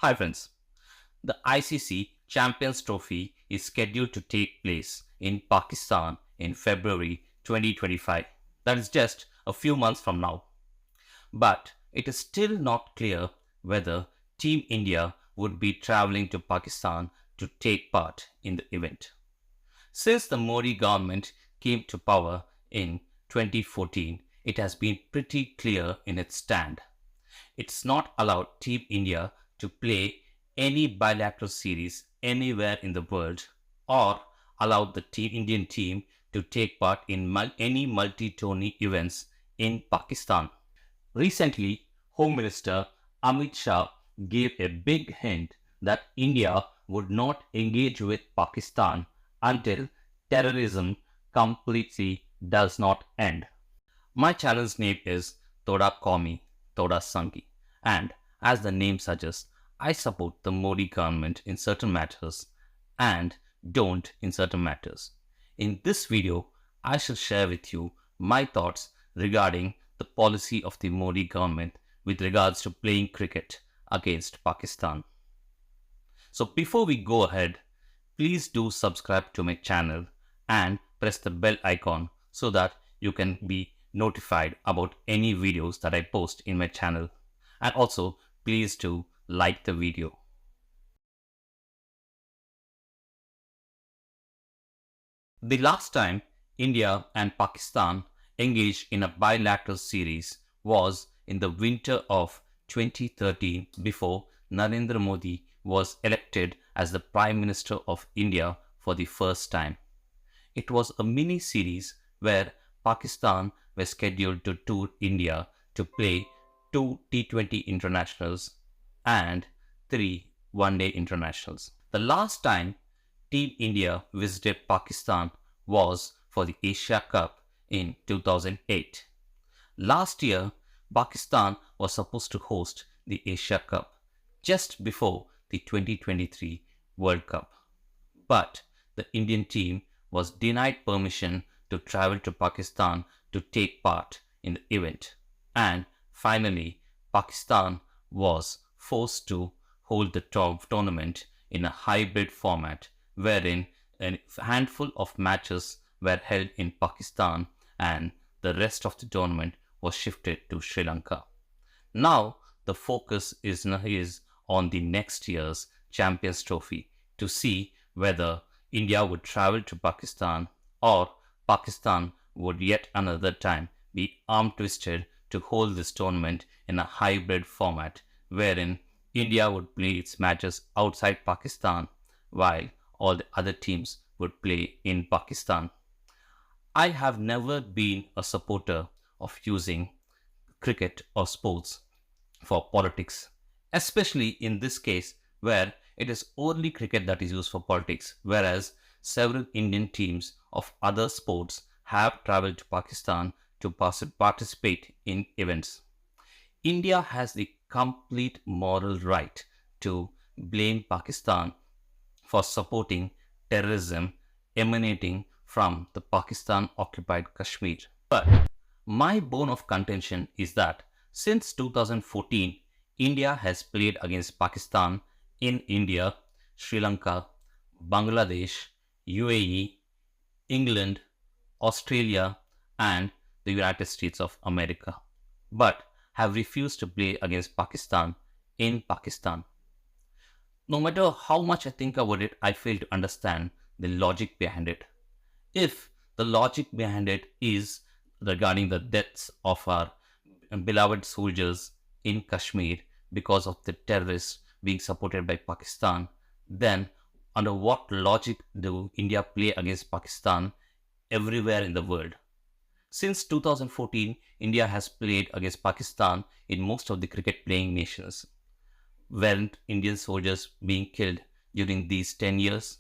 Hi friends, the ICC Champions Trophy is scheduled to take place in Pakistan in February 2025. That is just a few months from now. But it is still not clear whether Team India would be traveling to Pakistan to take part in the event. Since the Modi government came to power in 2014, it has been pretty clear in its stand. It's not allowed Team India to play any bilateral series anywhere in the world or allowed the Indian team to take part in any multi-tourney events in Pakistan. Recently, Home Minister Amit Shah gave a big hint that India would not engage with Pakistan until terrorism completely does not end. My channel's name is Toda Qaumi, Toda Sangi, and as the name suggests, I support the Modi government in certain matters and don't in certain matters. In this video, I shall share with you my thoughts regarding the policy of the Modi government with regards to playing cricket against Pakistan. So before we go ahead, please do subscribe to my channel and press the bell icon so that you can be notified about any videos that I post in my channel. And also, please do like the video. The last time India and Pakistan engaged in a bilateral series was in the winter of 2013 before Narendra Modi was elected as the Prime Minister of India for the first time. It was a mini series where Pakistan were scheduled to tour India to play 2 T20 internationals and 3 one-day internationals. The last time Team India visited Pakistan was for the Asia Cup in 2008. Last year, Pakistan was supposed to host the Asia Cup just before the 2023 World Cup. But the Indian team was denied permission to travel to Pakistan to take part in the event. And finally, Pakistan was forced to hold the tournament in a hybrid format wherein a handful of matches were held in Pakistan and the rest of the tournament was shifted to Sri Lanka. Now the focus is on the next year's Champions Trophy to see whether India would travel to Pakistan or Pakistan would yet another time be arm twisted to hold this tournament in a hybrid format wherein India would play its matches outside Pakistan while all the other teams would play in Pakistan. I have never been a supporter of using cricket or sports for politics, especially in this case where it is only cricket that is used for politics, whereas several Indian teams of other sports have traveled to Pakistan to participate in events. India has the complete moral right to blame Pakistan for supporting terrorism emanating from the Pakistan-occupied Kashmir. But my bone of contention is that since 2014, India has played against Pakistan in India, Sri Lanka, Bangladesh, UAE, England, Australia, and the United States of America, but have refused to play against Pakistan in Pakistan. No matter how much I think about it, I fail to understand the logic behind it. If the logic behind it is regarding the deaths of our beloved soldiers in Kashmir because of the terrorists being supported by Pakistan, then under what logic do India play against Pakistan everywhere in the world? Since 2014, India has played against Pakistan in most of the cricket playing nations. Weren't Indian soldiers being killed during these 10 years?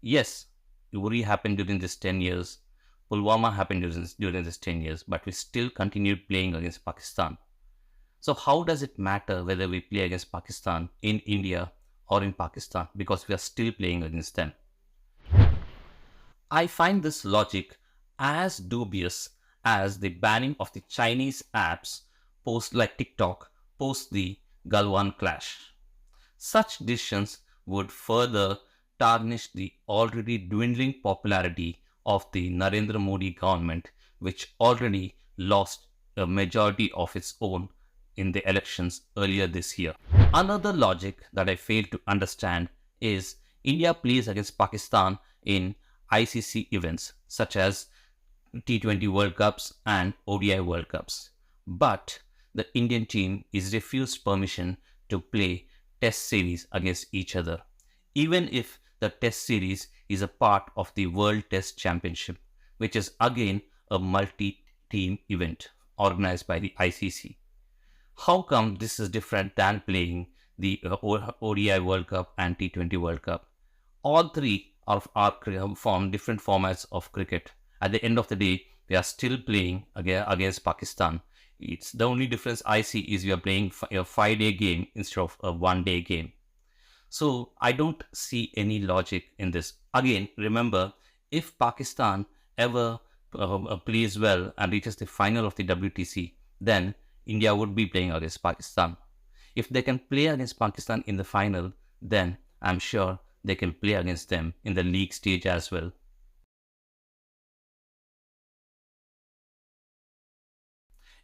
Yes, Uri happened during these 10 years. Pulwama happened during these 10 years, but we still continued playing against Pakistan. So how does it matter whether we play against Pakistan in India or in Pakistan, because we are still playing against them? I find this logic as dubious as the banning of the Chinese apps post like TikTok post the Galwan clash. Such decisions would further tarnish the already dwindling popularity of the Narendra Modi government, which already lost a majority of its own in the elections earlier this year. Another logic that I fail to understand is India plays against Pakistan in ICC events such as T20 World Cups and ODI World Cups. But the Indian team is refused permission to play test series against each other, even if the test series is a part of the World Test Championship, which is again a multi-team event organized by the ICC. How come this is different than playing the ODI World Cup and T20 World Cup? All three are from different formats of cricket. At the end of the day, we are still playing against Pakistan. It's the only difference I see is we are playing a 5-day game instead of a 1-day game. So I don't see any logic in this. Again, remember, if Pakistan ever plays well and reaches the final of the WTC, then India would be playing against Pakistan. If they can play against Pakistan in the final, then I'm sure they can play against them in the league stage as well.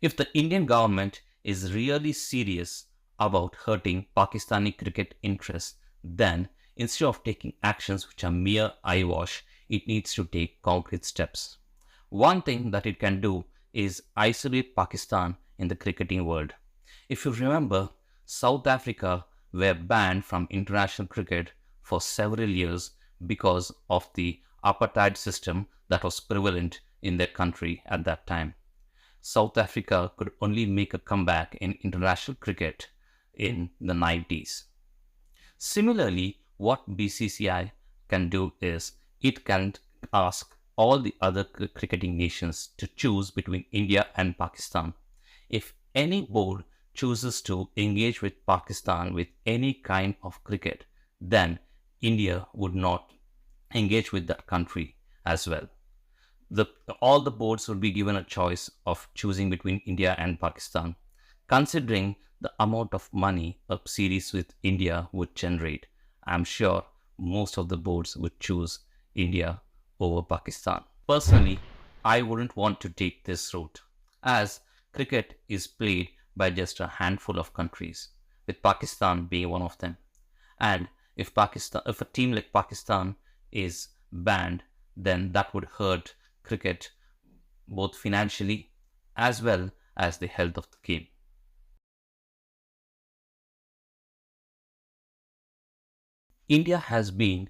If the Indian government is really serious about hurting Pakistani cricket interests, then instead of taking actions which are mere eyewash, it needs to take concrete steps. One thing that it can do is isolate Pakistan in the cricketing world. If you remember, South Africa were banned from international cricket for several years because of the apartheid system that was prevalent in their country at that time. South Africa could only make a comeback in international cricket in the 90s. Similarly, what BCCI can do is it can ask all the other cricketing nations to choose between India and Pakistan. If any board chooses to engage with Pakistan with any kind of cricket, then India would not engage with that country as well. All the boards would be given a choice of choosing between India and Pakistan. Considering the amount of money a series with India would generate, I'm sure most of the boards would choose India over Pakistan. Personally, I wouldn't want to take this route, as cricket is played by just a handful of countries, with Pakistan being one of them. And if a team like Pakistan is banned, then that would hurt cricket both financially as well as the health of the game. India has been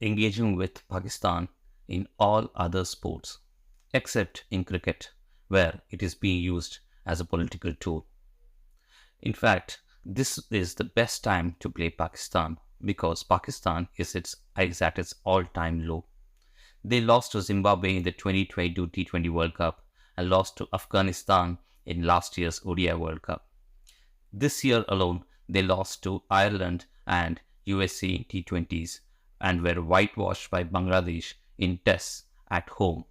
engaging with Pakistan in all other sports except in cricket, where it is being used as a political tool. In fact, this is the best time to play Pakistan because Pakistan is at its all-time low. They lost to Zimbabwe in the 2022 T20 World Cup and lost to Afghanistan in last year's ODI World Cup. This year alone, they lost to Ireland and USA in T20s and were whitewashed by Bangladesh in tests at home.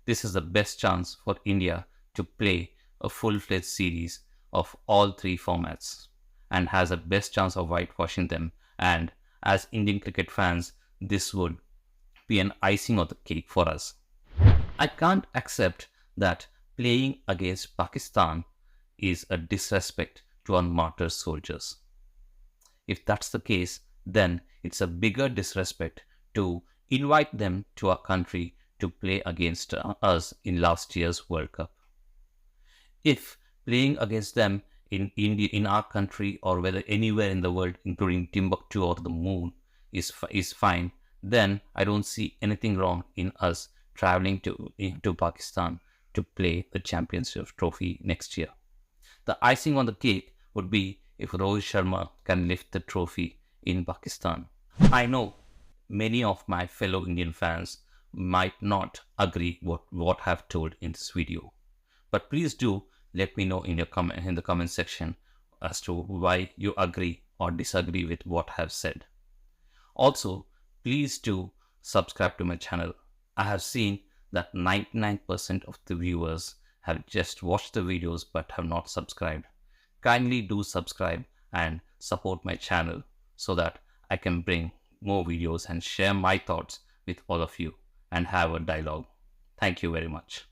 This is the best chance for India to play a full-fledged series of all three formats and has a best chance of whitewashing them. And as Indian cricket fans, this would be an icing on the cake for us. I can't accept that playing against Pakistan is a disrespect to our martyr soldiers. If that's the case, then it's a bigger disrespect to invite them to our country to play against us in last year's World Cup. If playing against them in India, in our country, or whether anywhere in the world, including Timbuktu or the moon, is fine, then I don't see anything wrong in us traveling to Pakistan to play the championship trophy next year. The icing on the cake would be if Rohit Sharma can lift the trophy in Pakistan. I know many of my fellow Indian fans might not agree what I have told in this video, but please do let me know in the comment section as to why you agree or disagree with what I have said. Also, please do subscribe to my channel. I have seen that 99% of the viewers have just watched the videos but have not subscribed. Kindly do subscribe and support my channel so that I can bring more videos and share my thoughts with all of you and have a dialogue. Thank you very much.